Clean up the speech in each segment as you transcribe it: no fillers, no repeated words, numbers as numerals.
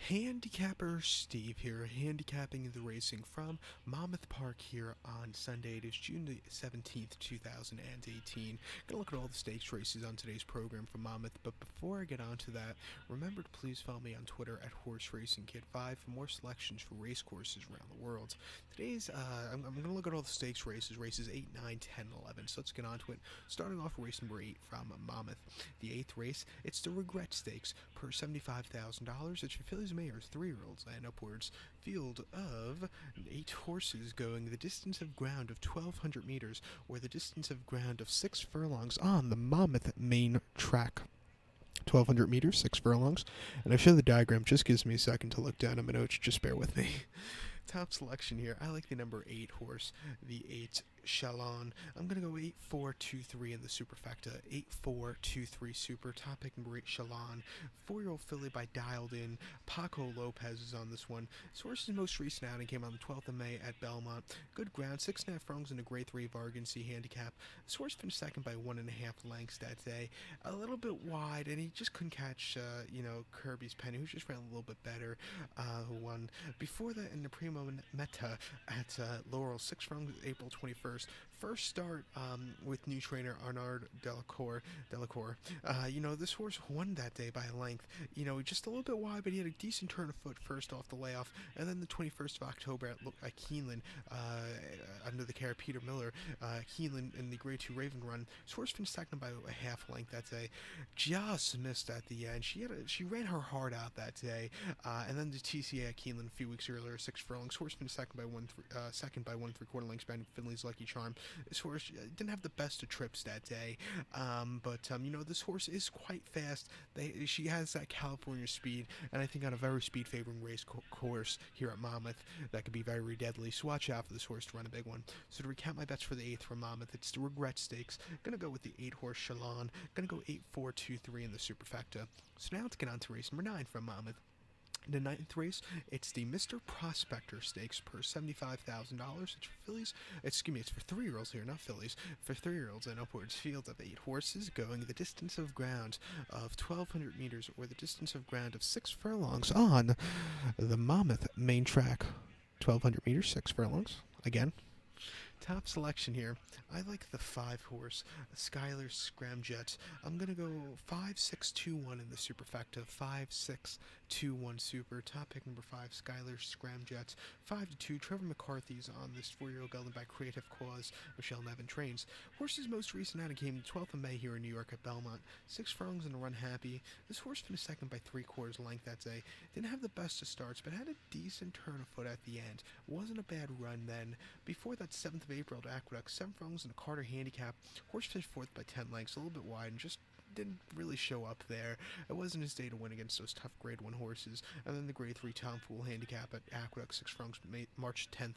Handicapper Steve here, handicapping the racing from Monmouth Park here on Sunday. It is June the 17th, 2018. Gonna look at all the stakes races on today's program from Monmouth, but before I get on to that, remember to please follow me on Twitter at Horse Racing Kid 5 for more selections for race courses around the world. I'm gonna look at all the stakes races 8, 9, 10, 11. So let's get on to it. Starting off race number 8 from Monmouth. The 8th race, it's the Regret Stakes per $75,000. It's your Fillies Mayors, 3-year-olds and upwards. Field of 8 horses going the distance of ground of 1,200 meters or the distance of ground of 6 furlongs on the Monmouth main track. 1,200 meters, 6 furlongs. And I show the diagram, just gives me a second to look down at my notes, just bear with me. Top selection here, I like the number 8 horse, the 8 Chalon. I'm going to go 8-4-2-3 in the superfecta. 8-4-2-3 super. Top pick number 8 Chalon. 4-year-old filly by Dialed In. Paco Lopez is on this one. This horse's most recent outing came on the 12th of May at Belmont. Good ground, 6.5 furlongs in a grade 3 Vargan C handicap. This horse finished second by 1.5 lengths that day. A little bit wide, and he just couldn't catch, Kirby's Penny, who just ran a little bit better, who won. Before that, in the Primo Meta at Laurel, 6 furlongs April 21st. First start with new trainer Arnaud Delacour. This horse won that day by a length. Just a little bit wide, but he had a decent turn of foot first off the layoff. And then the 21st of October at Keeneland, under the care of Peter Miller, Keeneland in the Grade 2 Raven Run. This horse finished second by a half length that day. Just missed at the end. She ran her heart out that day. And then the TCA at Keeneland a few weeks earlier, 6 furlongs. Horse finished second by 1.75 lengths by Finley's Lucky Charm. This horse didn't have the best of trips that day, but this horse is quite fast. She has that California speed, and I think on a very speed-favoring race course here at Monmouth, that could be very deadly. So watch out for this horse to run a big one. So to recap my bets for the 8th from Monmouth, it's the Regret Stakes. Gonna go with the 8 horse Chalon. Gonna go 8-4-2-3 in the superfecta. So now let's get on to race number 9 from Monmouth. The 9th race, it's the Mr. Prospector Stakes per $75,000. It's for fillies. It's for 3-year-olds here, not fillies. For 3-year-olds and upwards. Field of 8 horses going the distance of ground of 1,200 meters or the distance of ground of 6 furlongs on the Monmouth main track. 1,200 meters, 6 furlongs. Again. Top selection here. I like the 5 horse Skylar Scramjet. I'm gonna go 5-6-2-1 in the superfecta. 5-6-2-1 super. Top pick number 5 Skylar Scramjet. 5-2 Trevor McCarthy's on this 4-year-old gelding by Creative Cause. Michelle Nevin trains. Horse's most recent outing came the 12th of May here in New York at Belmont. 6 furlongs and a run happy. This horse finished second by 3/4 length that day. Didn't have the best of starts, but had a decent turn of foot at the end. Wasn't a bad run then. Before that 7th of April at Aqueduct, 7 furlongs and a Carter handicap. Horse finished 4th by 10 lengths, a little bit wide, and just didn't really show up there. It wasn't his day to win against those tough Grade 1 horses. And then the Grade 3 Tom Fool handicap at Aqueduct, 6 furlongs, March 10th.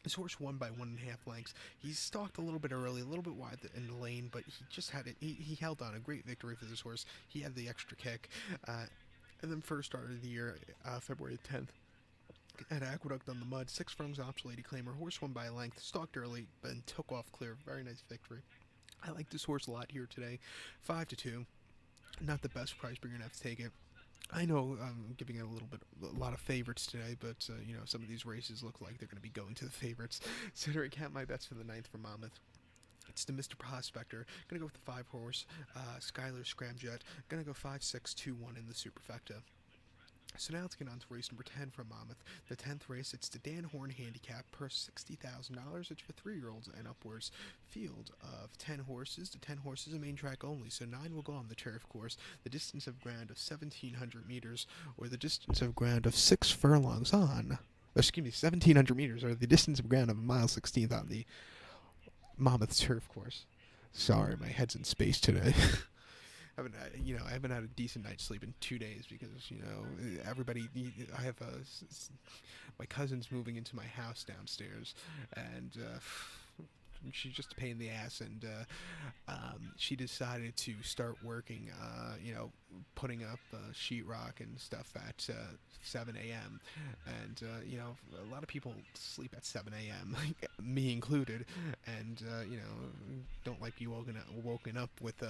This horse won by 1.5 lengths. He stalked a little bit early, a little bit wide in the lane, but he just had it. He held on. A great victory for this horse. He had the extra kick. And then first start of the year, February 10th. At Aqueduct on the mud, 6 furlongs Lady Claimer. Horse won by a length, stalked early, but took off clear. Very nice victory. I like this horse a lot here today. 5-2. Not the best price, but you're going to have to take it. I know I'm giving it a lot of favorites today, but some of these races look like they're going to be going to the favorites. So to recap my bets for the 9th for Monmouth. It's the Mr. Prospector. Gonna go with the 5 horse Skylar Scramjet. Gonna go 5-6-2-1 in the superfecta. So now let's get on to race number 10 from Monmouth. The 10th race, it's the Dan Horn handicap per $60,000. It's for 3-year-olds and upwards. Field of 10 horses. The 10 horses are main track only, so 9 will go on the turf course. The distance of ground of 1,700 meters, or the distance of ground of 6 furlongs on. 1,700 meters, or the distance of ground of 1.16 on the Monmouth turf course. Sorry, my head's in space today. I haven't had a decent night's sleep in 2 days because everybody. I have my cousin's moving into my house downstairs, and she's just a pain in the ass, and she decided to start working, putting up sheetrock and stuff at 7 a.m. And a lot of people sleep at 7 a.m., me included, and don't like be woken up with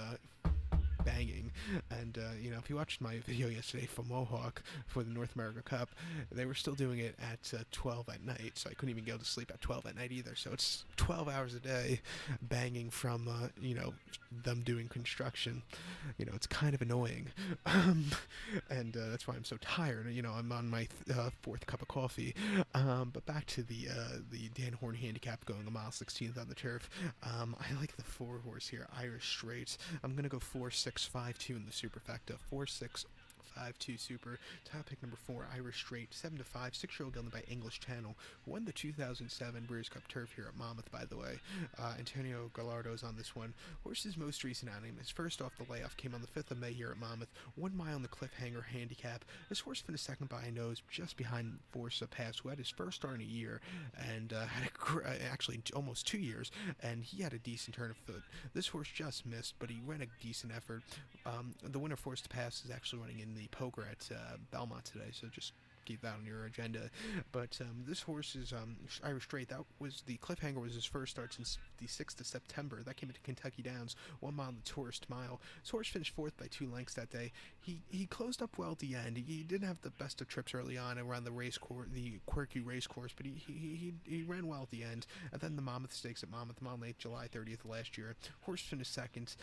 banging. And if you watched my video yesterday from Mohawk for the North America Cup, they were still doing it at 12 at night, so I couldn't even go to sleep at 12 at night either. So it's 12 hours a day banging from them doing construction. It's kind of annoying, and that's why I'm so tired. I'm on my fourth cup of coffee. But back to the Dan Horn handicap, going a mile 16th on the turf. I like the 4-horse here, Irish Straight. I'm gonna go 4-6-5-2 in the superfecta. 4-6-5-2 super. Top pick number 4, Irish Straight. 7-5, 6-year-old gelding by English Channel. Won the 2007 Breeders' Cup Turf here at Monmouth, by the way. Antonio Gallardo's on this one. Horse's most recent outing, his first off the layoff, came on the 5th of May here at Monmouth. 1 mile in the Cliffhanger handicap. This horse finished second by a nose, just behind Force of Pass, who had his first start in a year, and actually almost 2 years, and he had a decent turn of foot. This horse just missed, but he ran a decent effort. The winner, Force to Pass, is actually running in the poker at Belmont today, so just keep that on your agenda. But this horse is Irish Straight. That was the Cliffhanger, was his first start since the 6th of September. That came into Kentucky Downs, 1 mile the tourist mile. This horse finished 4th by 2 lengths that day. He closed up well at the end. He didn't have the best of trips early on around the race course, the quirky race course, but he ran well at the end. And then the Monmouth Stakes at Monmouth, July 30th last year. Horse finished second.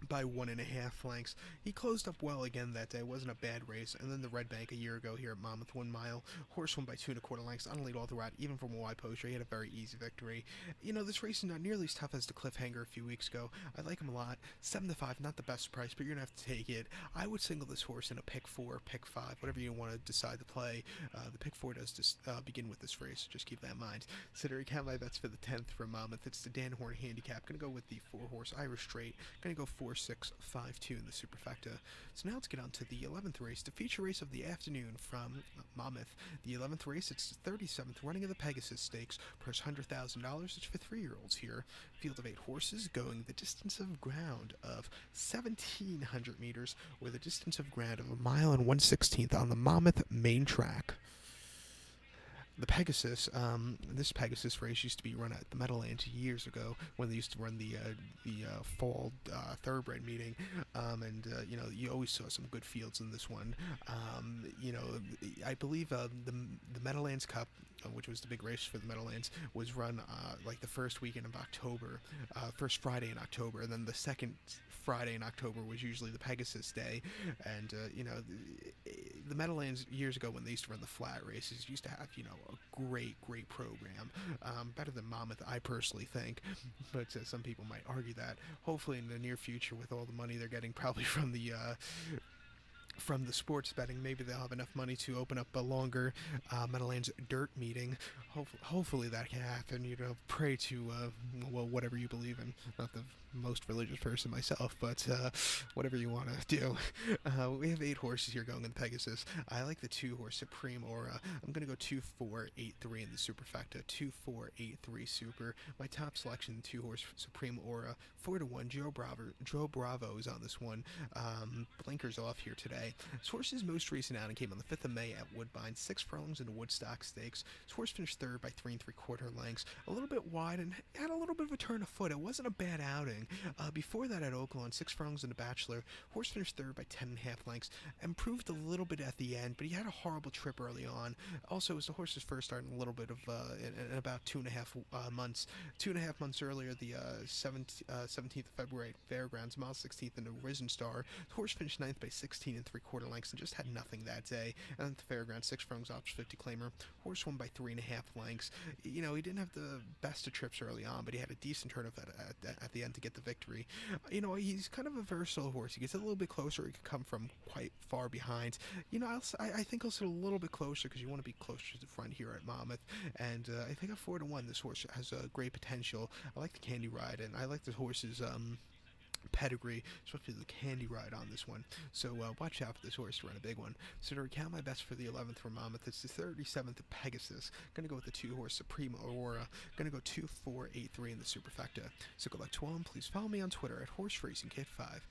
By 1.5 lengths. He closed up well again that day. It wasn't a bad race. And then the Red Bank a year ago here at Monmouth, 1 mile. Horse won by 2.25 lengths. On lead all throughout, even from a wide poster. He had a very easy victory. This race is not nearly as tough as the Cliffhanger a few weeks ago. I like him a lot. 7-5, not the best price, but you're going to have to take it. I would single this horse in a pick 4, pick 5, whatever you want to decide to play. The pick 4 does just begin with this race. Just keep that in mind. So to recount my bets for the 10th for Monmouth, it's the Dan Horn handicap. Going to go with the 4-horse Irish Straight. Going to go 4-6-5-2 in the superfecta. So now let's get on to the 11th race, the feature race of the afternoon from Monmouth. The 11th race, it's the 37th running of the Pegasus Stakes, price $100,000. It's for 3-year-olds here. Field of 8 horses going the distance of ground of 1,700 meters, with a distance of ground of 1 mile and 1/16 on the Monmouth main track. The Pegasus, this Pegasus race used to be run at the Meadowlands years ago when they used to run the fall thoroughbred meeting, and you always saw some good fields in this one. I believe the Meadowlands Cup, which was the big race for the Meadowlands, was run like the first weekend of October, first Friday in October, and then the second Friday in October was usually the Pegasus Day. And the Meadowlands years ago, when they used to run the flat races, used to have a great program, better than Monmouth, I personally think, but some people might argue that. Hopefully in the near future, with all the money they're getting probably from the sports betting, maybe they'll have enough money to open up a longer Meadowlands dirt meeting. Hopefully that can happen. Pray to whatever you believe in. Not the most religious person myself, but whatever you want to do. We have 8 horses here going in Pegasus. I like the 2-horse Supreme Aura. I'm going to go 2-4-8-3 in the superfecta. 2-4-8-3 super. My top selection, 2-horse Supreme Aura. 4-1. Joe Bravo is on this one. Blinkers off here today. This horse's most recent outing came on the 5th of May at Woodbine. 6 furlongs in the Woodstock Stakes. This horse finished 3rd by 3 3/4 lengths. A little bit wide and had a little bit of a turn of foot. It wasn't a bad outing. Before that at Oaklawn, 6 furlongs in the Bachelor. Horse finished 3rd by 10.5 lengths. Improved a little bit at the end, but he had a horrible trip early on. Also, it was the horse's first start in a little bit of in about 2.5 months. 2.5 months earlier, the 17th of February at Fairgrounds, mile 16th in the Risen Star. The horse finished 9th by 16 3/4 lengths and just had nothing that day. And at the Fairgrounds, 6 furlongs off 50 claimer. Horse won by 3.5 lengths. He didn't have the best of trips early on, but he had a decent turn of at the end to get the victory. He's kind of a versatile horse. He gets a little bit closer. He can come from quite far behind. I think I'll sit a little bit closer because you want to be closer to the front here at Monmouth. And I think at 4-1, this horse has a great potential. I like the Candy Ride, and I like this horse's pedigree, especially the Candy Ride on this one. So watch out for this horse to run a big one. So to recount my best for the 11th for Monmouth, it's the 37th Pegasus. Gonna go with the 2-horse Supreme Aurora. Gonna go 2-4-8-3 in the superfecta. So good luck to all, and please follow me on Twitter at HorseRacingKid5.